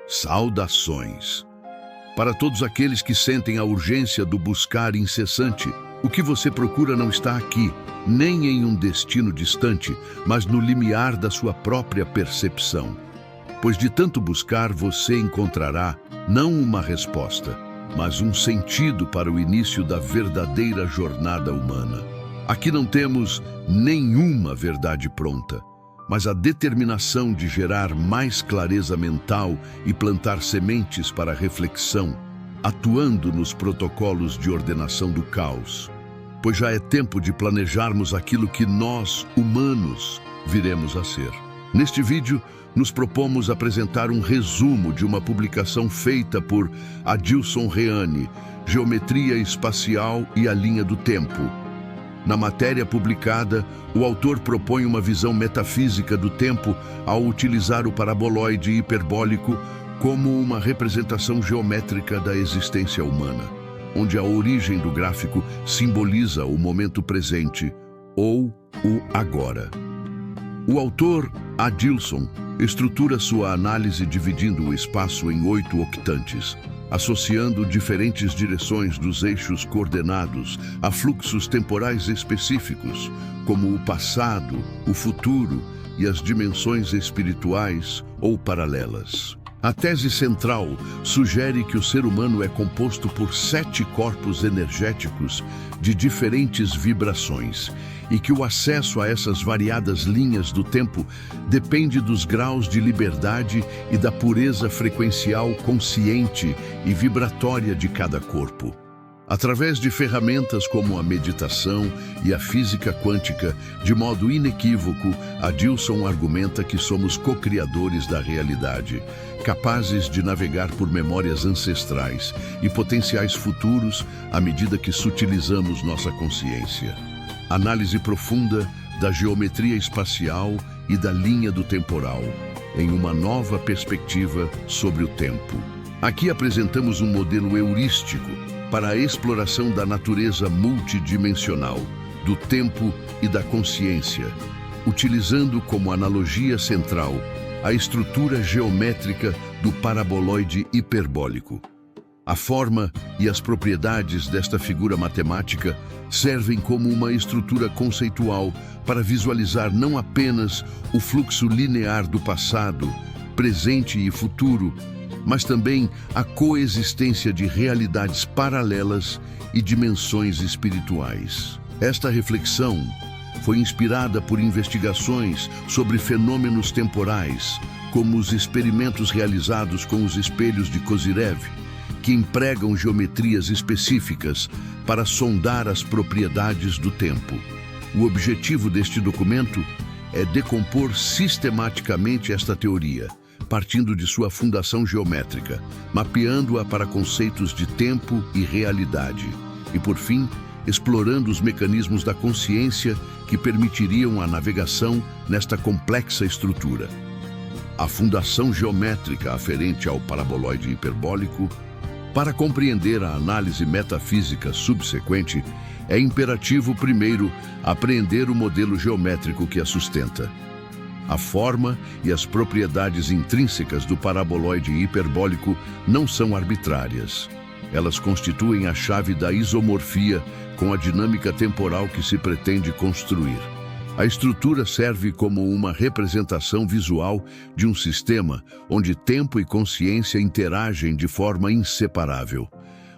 Saudações! Para todos aqueles que sentem a urgência do buscar incessante, o que você procura não está aqui, nem em um destino distante, mas no limiar da sua própria percepção. Pois de tanto buscar, você encontrará não uma resposta, mas um sentido para o início da verdadeira jornada humana. Aqui não temos nenhuma verdade pronta, mas a determinação de gerar mais clareza mental e plantar sementes para a reflexão, atuando nos protocolos de ordenação do caos. Pois já é tempo de planejarmos aquilo que nós, humanos, viremos a ser. Neste vídeo, nos propomos apresentar um resumo de uma publicação feita por Adilson Reane, Geometria Espacial e a Linha do Tempo. Na matéria publicada, o autor propõe uma visão metafísica do tempo ao utilizar o paraboloide hiperbólico como uma representação geométrica da existência humana, onde a origem do gráfico simboliza o momento presente ou o agora. O autor, Adilson, estrutura sua análise dividindo o espaço em 8 octantes, associando diferentes direções dos eixos coordenados a fluxos temporais específicos, como o passado, o futuro e as dimensões espirituais ou paralelas. A tese central sugere que o ser humano é composto por 7 corpos energéticos de diferentes vibrações e que o acesso a essas variadas linhas do tempo depende dos graus de liberdade e da pureza frequencial consciente e vibratória de cada corpo. Através de ferramentas como a meditação e a física quântica, de modo inequívoco, Adilson argumenta que somos co-criadores da realidade, capazes de navegar por memórias ancestrais e potenciais futuros à medida que sutilizamos nossa consciência. Análise profunda da geometria espacial e da linha do temporal, em uma nova perspectiva sobre o tempo. Aqui apresentamos um modelo heurístico para a exploração da natureza multidimensional, do tempo e da consciência, utilizando como analogia central a estrutura geométrica do paraboloide hiperbólico. A forma e as propriedades desta figura matemática servem como uma estrutura conceitual para visualizar não apenas o fluxo linear do passado, presente e futuro, mas também a coexistência de realidades paralelas e dimensões espirituais. Esta reflexão foi inspirada por investigações sobre fenômenos temporais, como os experimentos realizados com os espelhos de Kozyrev, que empregam geometrias específicas para sondar as propriedades do tempo. O objetivo deste documento é decompor sistematicamente esta teoria, partindo de sua fundação geométrica, mapeando-a para conceitos de tempo e realidade, e, por fim, explorando os mecanismos da consciência que permitiriam a navegação nesta complexa estrutura. A fundação geométrica aferente ao paraboloide hiperbólico. Para compreender a análise metafísica subsequente, é imperativo primeiro apreender o modelo geométrico que a sustenta. A forma e as propriedades intrínsecas do paraboloide hiperbólico não são arbitrárias. Elas constituem a chave da isomorfia com a dinâmica temporal que se pretende construir. A estrutura serve como uma representação visual de um sistema onde tempo e consciência interagem de forma inseparável.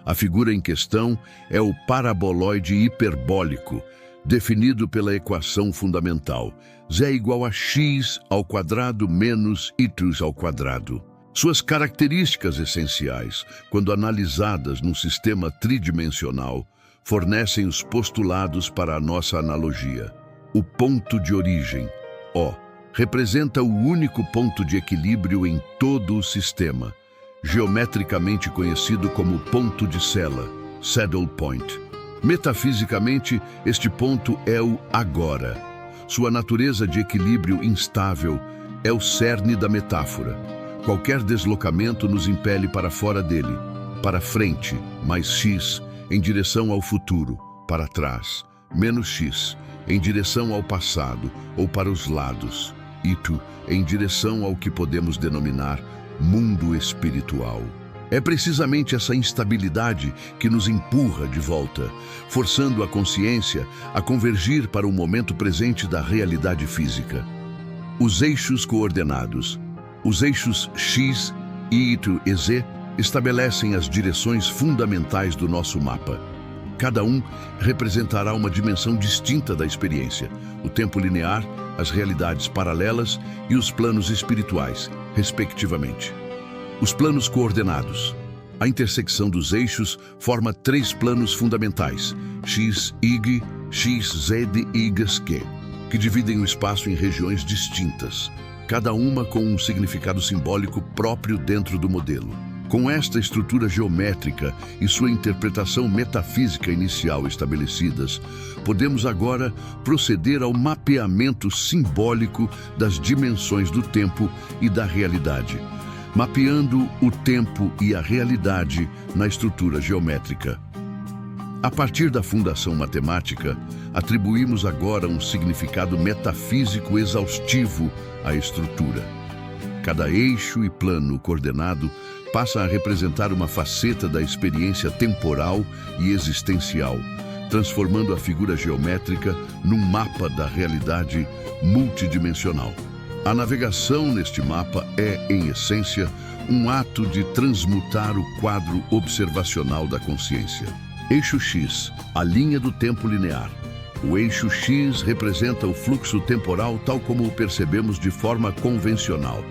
A figura em questão é o paraboloide hiperbólico, definido pela equação fundamental, z igual a x ao quadrado menos y ao quadrado. Suas características essenciais, quando analisadas num sistema tridimensional, fornecem os postulados para a nossa analogia. O ponto de origem, O, representa o único ponto de equilíbrio em todo o sistema, geometricamente conhecido como ponto de Sella, saddle point. Metafisicamente, este ponto é o agora. Sua natureza de equilíbrio instável é o cerne da metáfora. Qualquer deslocamento nos impele para fora dele, para frente, mais x, em direção ao futuro, para trás, menos x, em direção ao passado ou para os lados, y, em direção ao que podemos denominar mundo espiritual. É precisamente essa instabilidade que nos empurra de volta, forçando a consciência a convergir para o momento presente da realidade física. Os eixos coordenados, os eixos X, Y e Z, estabelecem as direções fundamentais do nosso mapa. Cada um representará uma dimensão distinta da experiência: o tempo linear, as realidades paralelas e os planos espirituais, respectivamente. Os planos coordenados. A intersecção dos eixos forma 3 planos fundamentais, X, Y, X, Z e Y, que dividem o espaço em regiões distintas, cada uma com um significado simbólico próprio dentro do modelo. Com esta estrutura geométrica e sua interpretação metafísica inicial estabelecidas, podemos agora proceder ao mapeamento simbólico das dimensões do tempo e da realidade, mapeando o tempo e a realidade na estrutura geométrica. A partir da fundação matemática, atribuímos agora um significado metafísico exaustivo à estrutura. Cada eixo e plano coordenado passa a representar uma faceta da experiência temporal e existencial, transformando a figura geométrica num mapa da realidade multidimensional. A navegação neste mapa é, em essência, um ato de transmutar o quadro observacional da consciência. Eixo X, a linha do tempo linear. O eixo X representa o fluxo temporal tal como o percebemos de forma convencional.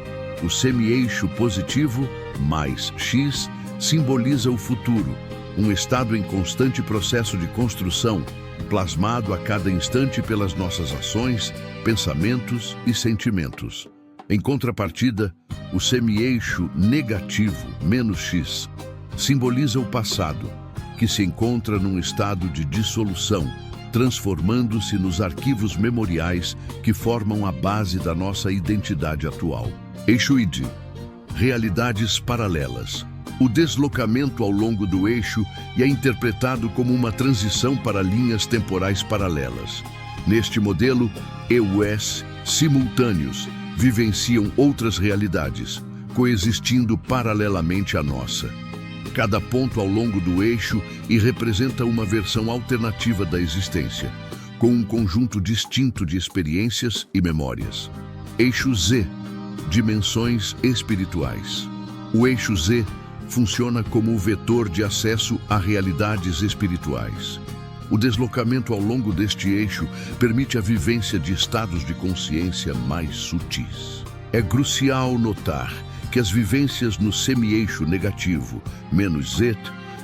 O semi-eixo positivo, mais X, simboliza o futuro, um estado em constante processo de construção, plasmado a cada instante pelas nossas ações, pensamentos e sentimentos. Em contrapartida, o semi-eixo negativo, menos X, simboliza o passado, que se encontra num estado de dissolução, transformando-se nos arquivos memoriais que formam a base da nossa identidade atual. Eixo Y, realidades paralelas. O deslocamento ao longo do eixo é interpretado como uma transição para linhas temporais paralelas. Neste modelo, EUs simultâneos vivenciam outras realidades, coexistindo paralelamente à nossa. Cada ponto ao longo do eixo representa uma versão alternativa da existência, com um conjunto distinto de experiências e memórias. Eixo Z, dimensões espirituais. O eixo Z funciona como o vetor de acesso a realidades espirituais. O deslocamento ao longo deste eixo permite a vivência de estados de consciência mais sutis. É crucial notar que as vivências no semi-eixo negativo, menos Z,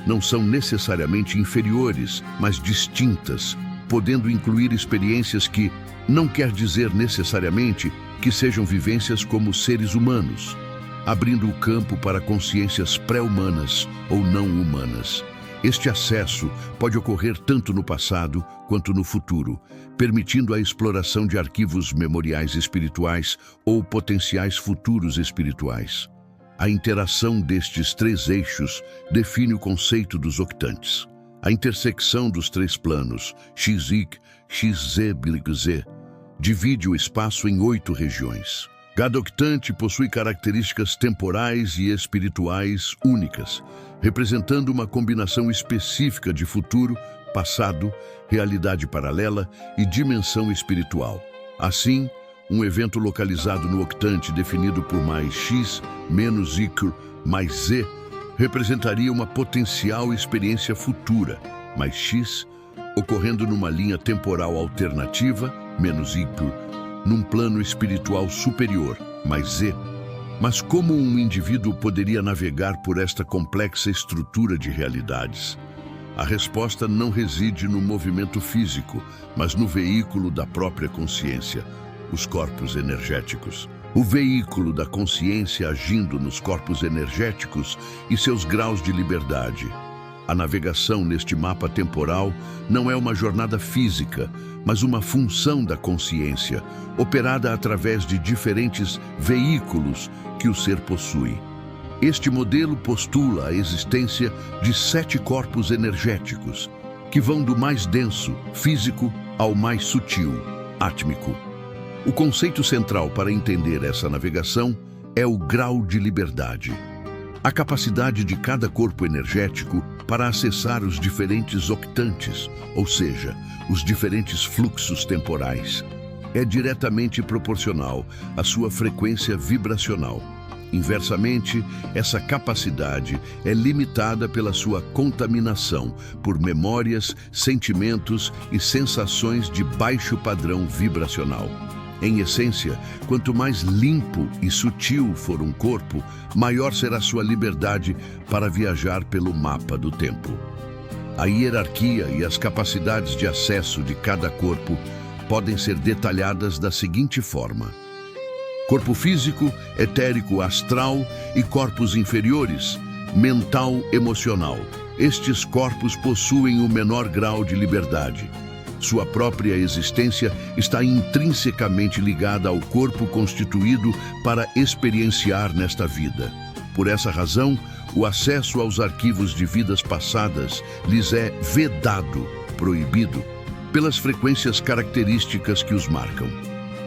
não são necessariamente inferiores, mas distintas, podendo incluir experiências que não quer dizer necessariamente que sejam vivências como seres humanos, abrindo o campo para consciências pré-humanas ou não humanas. Este acesso pode ocorrer tanto no passado quanto no futuro, permitindo a exploração de arquivos memoriais espirituais ou potenciais futuros espirituais. A interação destes 3 eixos define o conceito dos octantes. A intersecção dos 3 planos, XY, XZ, YZ, divide o espaço em 8 regiões. Cada octante possui características temporais e espirituais únicas, representando uma combinação específica de futuro, passado, realidade paralela e dimensão espiritual. Assim, um evento localizado no octante definido por mais X, menos Y, mais Z, representaria uma potencial experiência futura, mais X, ocorrendo numa linha temporal alternativa, menos Y, num plano espiritual superior, mais Z. Mas como um indivíduo poderia navegar por esta complexa estrutura de realidades? A resposta não reside no movimento físico, mas no veículo da própria consciência, os corpos energéticos. O veículo da consciência agindo nos corpos energéticos e seus graus de liberdade. A navegação neste mapa temporal não é uma jornada física, mas uma função da consciência, operada através de diferentes veículos que o ser possui. Este modelo postula a existência de 7 corpos energéticos, que vão do mais denso, físico, ao mais sutil, átmico. O conceito central para entender essa navegação é o grau de liberdade. A capacidade de cada corpo energético para acessar os diferentes octantes, ou seja, os diferentes fluxos temporais, é diretamente proporcional à sua frequência vibracional. Inversamente, essa capacidade é limitada pela sua contaminação por memórias, sentimentos e sensações de baixo padrão vibracional. Em essência, quanto mais limpo e sutil for um corpo, maior será sua liberdade para viajar pelo mapa do tempo. A hierarquia e as capacidades de acesso de cada corpo podem ser detalhadas da seguinte forma: corpo físico, etérico, astral e corpos inferiores, mental, emocional. Estes corpos possuem o menor grau de liberdade. Sua própria existência está intrinsecamente ligada ao corpo constituído para experienciar nesta vida. Por essa razão, o acesso aos arquivos de vidas passadas lhes é vedado, proibido, pelas frequências características que os marcam.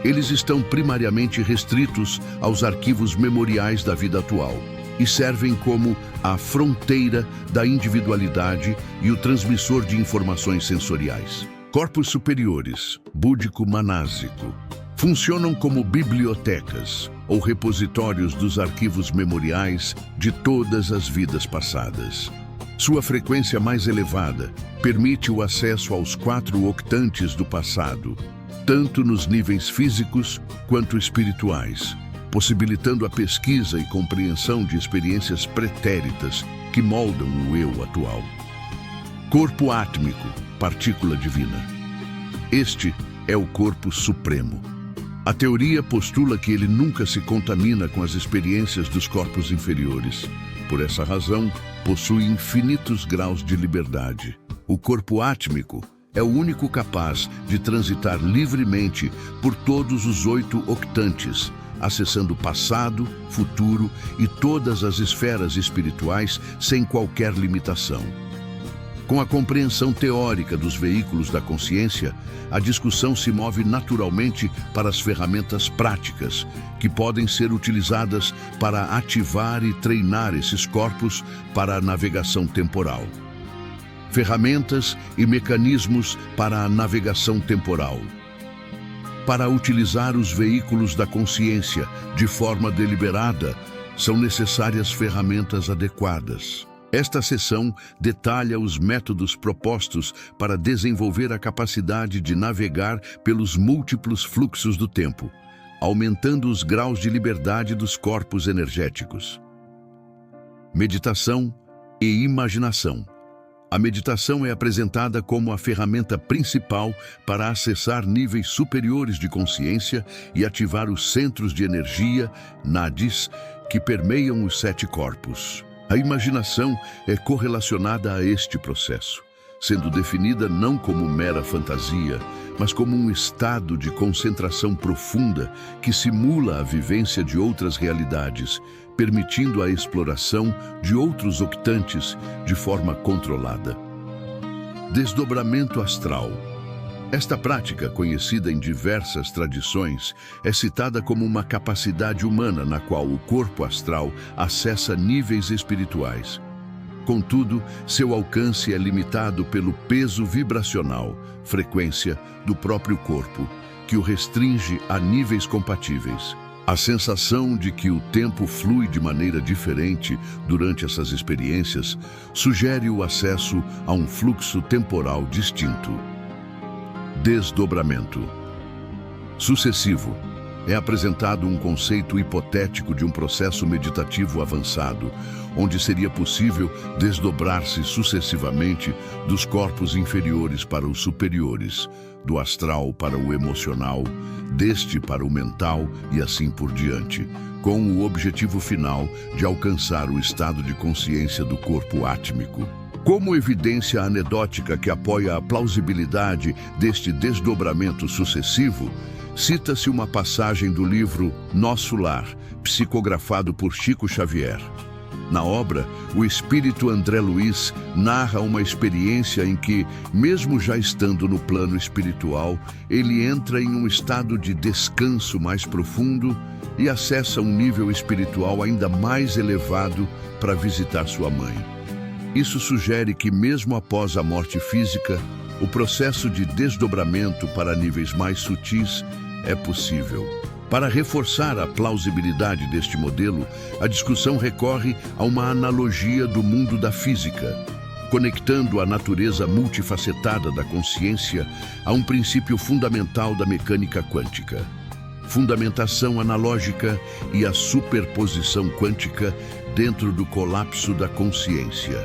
Eles estão primariamente restritos aos arquivos memoriais da vida atual e servem como a fronteira da individualidade e o transmissor de informações sensoriais. Corpos superiores, búdico-manásico, funcionam como bibliotecas ou repositórios dos arquivos memoriais de todas as vidas passadas. Sua frequência mais elevada permite o acesso aos 4 octantes do passado, tanto nos níveis físicos quanto espirituais, possibilitando a pesquisa e compreensão de experiências pretéritas que moldam o eu atual. Corpo átmico, partícula divina. Este é o corpo supremo. A teoria postula que ele nunca se contamina com as experiências dos corpos inferiores. Por essa razão, possui infinitos graus de liberdade. O corpo átmico é o único capaz de transitar livremente por todos os 8 octantes, acessando passado, futuro e todas as esferas espirituais sem qualquer limitação. Com a compreensão teórica dos veículos da consciência, a discussão se move naturalmente para as ferramentas práticas, que podem ser utilizadas para ativar e treinar esses corpos para a navegação temporal. Ferramentas e mecanismos para a navegação temporal. Para utilizar os veículos da consciência de forma deliberada, são necessárias ferramentas adequadas. Esta seção detalha os métodos propostos para desenvolver a capacidade de navegar pelos múltiplos fluxos do tempo, aumentando os graus de liberdade dos corpos energéticos. Meditação e imaginação. A meditação é apresentada como a ferramenta principal para acessar níveis superiores de consciência e ativar os centros de energia, nadis, que permeiam os 7 corpos. A imaginação é correlacionada a este processo, sendo definida não como mera fantasia, mas como um estado de concentração profunda que simula a vivência de outras realidades, permitindo a exploração de outros octantes de forma controlada. Desdobramento astral. Esta prática, conhecida em diversas tradições, é citada como uma capacidade humana na qual o corpo astral acessa níveis espirituais. Contudo, seu alcance é limitado pelo peso vibracional, frequência, do próprio corpo, que o restringe a níveis compatíveis. A sensação de que o tempo flui de maneira diferente durante essas experiências sugere o acesso a um fluxo temporal distinto. Desdobramento. Sucessivo. É apresentado um conceito hipotético de um processo meditativo avançado, onde seria possível desdobrar-se sucessivamente dos corpos inferiores para os superiores, do astral para o emocional, deste para o mental e assim por diante, com o objetivo final de alcançar o estado de consciência do corpo átmico. Como evidência anedótica que apoia a plausibilidade deste desdobramento sucessivo, cita-se uma passagem do livro Nosso Lar, psicografado por Chico Xavier. Na obra, o espírito André Luiz narra uma experiência em que, mesmo já estando no plano espiritual, ele entra em um estado de descanso mais profundo e acessa um nível espiritual ainda mais elevado para visitar sua mãe. Isso sugere que, mesmo após a morte física, o processo de desdobramento para níveis mais sutis é possível. Para reforçar a plausibilidade deste modelo, a discussão recorre a uma analogia do mundo da física, conectando a natureza multifacetada da consciência a um princípio fundamental da mecânica quântica: fundamentação analógica e a superposição quântica dentro do colapso da consciência.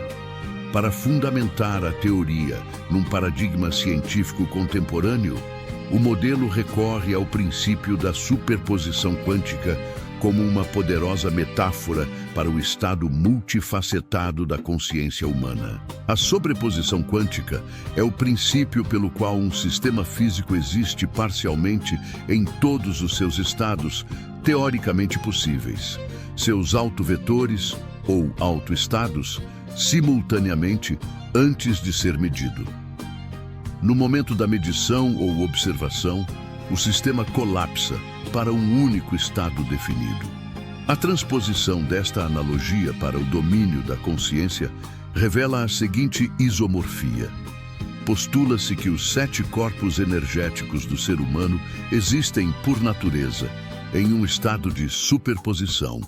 Para fundamentar a teoria num paradigma científico contemporâneo, o modelo recorre ao princípio da superposição quântica como uma poderosa metáfora para o estado multifacetado da consciência humana. A sobreposição quântica é o princípio pelo qual um sistema físico existe parcialmente em todos os seus estados teoricamente possíveis, seus autovetores ou autoestados, simultaneamente antes de ser medido. No momento da medição ou observação, o sistema colapsa para um único estado definido. A transposição desta analogia para o domínio da consciência revela a seguinte isomorfia. Postula-se que os 7 corpos energéticos do ser humano existem por natureza, em um estado de superposição,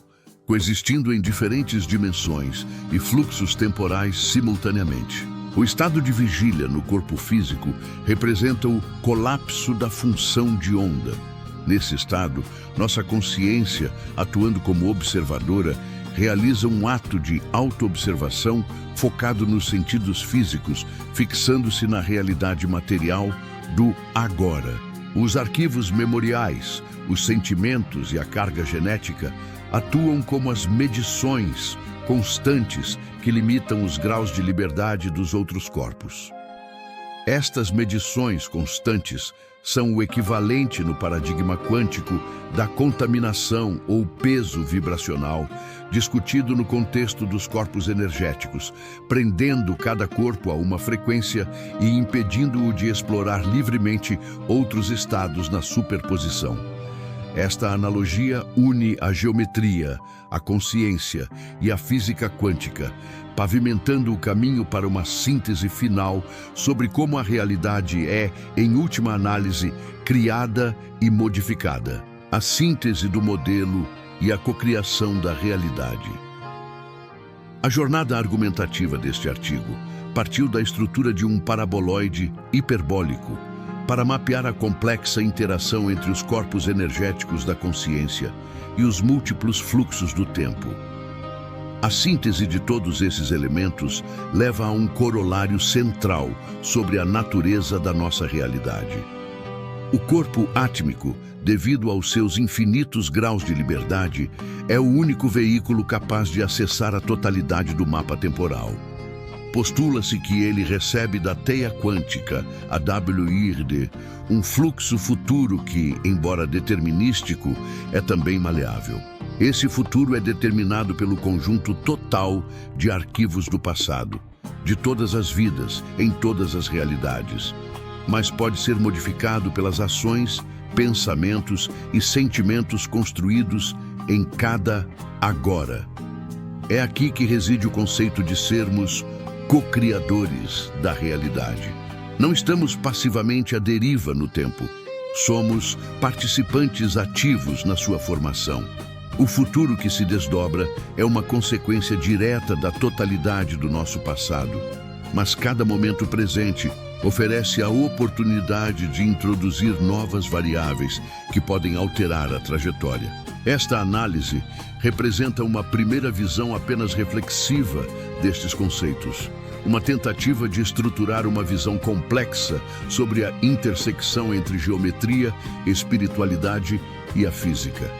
coexistindo em diferentes dimensões e fluxos temporais simultaneamente. O estado de vigília no corpo físico representa o colapso da função de onda. Nesse estado, nossa consciência, atuando como observadora, realiza um ato de autoobservação focado nos sentidos físicos, fixando-se na realidade material do agora. Os arquivos memoriais, os sentimentos e a carga genética atuam como as medições constantes que limitam os graus de liberdade dos outros corpos. Estas medições constantes são o equivalente no paradigma quântico da contaminação ou peso vibracional, discutido no contexto dos corpos energéticos, prendendo cada corpo a uma frequência e impedindo-o de explorar livremente outros estados na superposição. Esta analogia une a geometria, a consciência e a física quântica, pavimentando o caminho para uma síntese final sobre como a realidade é, em última análise, criada e modificada. A síntese do modelo e a cocriação da realidade. A jornada argumentativa deste artigo partiu da estrutura de um paraboloide hiperbólico, para mapear a complexa interação entre os corpos energéticos da consciência e os múltiplos fluxos do tempo. A síntese de todos esses elementos leva a um corolário central sobre a natureza da nossa realidade. O corpo átmico, devido aos seus infinitos graus de liberdade, é o único veículo capaz de acessar a totalidade do mapa temporal. Postula-se que ele recebe da teia quântica, a WIRD, um fluxo futuro que, embora determinístico, é também maleável. Esse futuro é determinado pelo conjunto total de arquivos do passado, de todas as vidas, em todas as realidades, mas pode ser modificado pelas ações, pensamentos e sentimentos construídos em cada agora. É aqui que reside o conceito de sermos co-criadores da realidade. Não estamos passivamente à deriva no tempo. Somos participantes ativos na sua formação. O futuro que se desdobra é uma consequência direta da totalidade do nosso passado. Mas cada momento presente oferece a oportunidade de introduzir novas variáveis que podem alterar a trajetória. Esta análise representa uma primeira visão apenas reflexiva destes conceitos, uma tentativa de estruturar uma visão complexa sobre a intersecção entre geometria, espiritualidade e a física.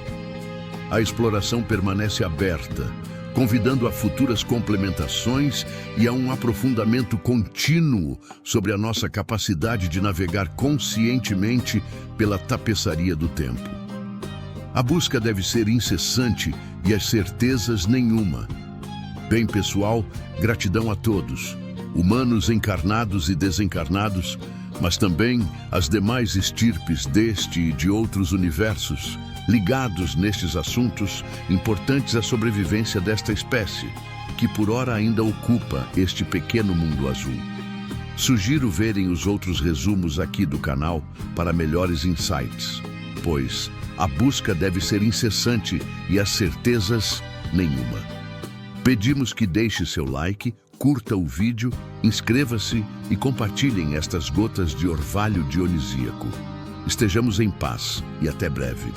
A exploração permanece aberta, convidando a futuras complementações e a um aprofundamento contínuo sobre a nossa capacidade de navegar conscientemente pela tapeçaria do tempo. A busca deve ser incessante e as certezas nenhuma. Bem, pessoal, gratidão a todos, humanos encarnados e desencarnados, mas também as demais estirpes deste e de outros universos, ligados nestes assuntos importantes à sobrevivência desta espécie, que por ora ainda ocupa este pequeno mundo azul. Sugiro verem os outros resumos aqui do canal para melhores insights, pois a busca deve ser incessante e as certezas nenhuma. Pedimos que deixe seu like, curta o vídeo, inscreva-se e compartilhem estas gotas de orvalho dionisíaco. Estejamos em paz e até breve.